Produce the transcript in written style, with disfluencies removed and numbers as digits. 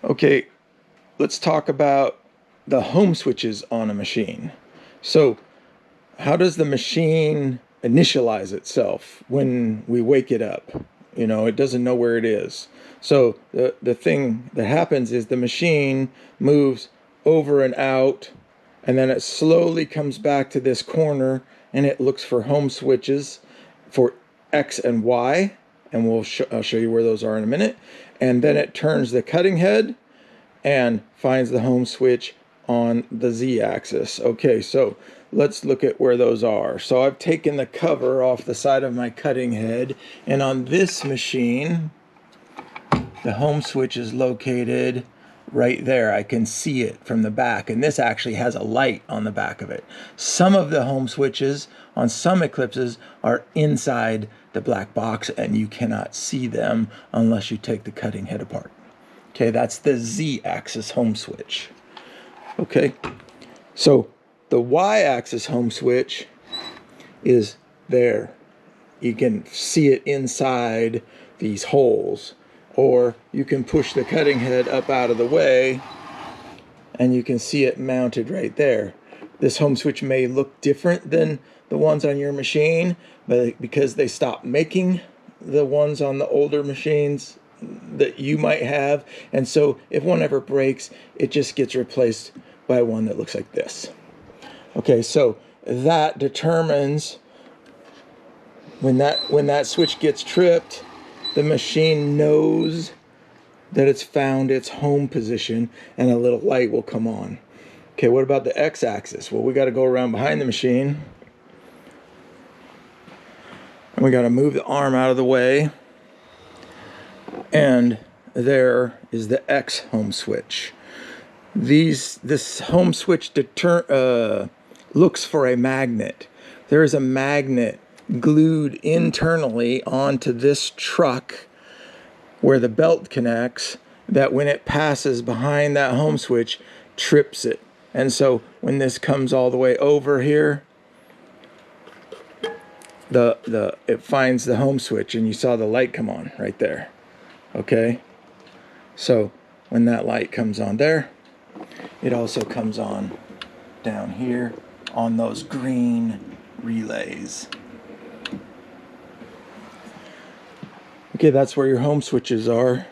Okay, let's talk about the home switches on a machine. So, how does the machine initialize itself when we wake it up? You know, it doesn't know where it is. So, the thing that happens is the machine moves over and out, and then it slowly comes back to this corner and it looks for home switches for X and Y. And I'll show you where those are in a minute. And then it turns the cutting head and finds the home switch on the Z-axis. Okay, so let's look at where those are. So I've taken the cover off the side of my cutting head, and on this machine, the home switch is located right there. I can see it from the back, and this actually has a light on the back of it. Some of the home switches on some Eclipses are inside the black box, and you cannot see them unless you take the cutting head apart. Okay, that's the Z-axis home switch. Okay, so the Y-axis home switch is there. You can see it inside these holes, or you can push the cutting head up out of the way and you can see it mounted right there. This home switch may look different than the ones on your machine, but because they stopped making the ones on the older machines that you might have, and so if one ever breaks, it just gets replaced by one that looks like this. Okay, so that determines when that switch gets tripped, the machine knows that it's found its home position and a little light will come on. Okay, what about the X-axis? Well, we got to go around behind the machine and we got to move the arm out of the way, and there is the X home switch. This home switch looks for a magnet. There is a magnet glued internally onto this truck where the belt connects, that when it passes behind that home switch, trips it. And so when this comes all the way over here, it finds the home switch, and you saw the light come on right there. Okay, so when that light comes on there, it also comes on down here on those green relays. Okay, that's where your home switches are.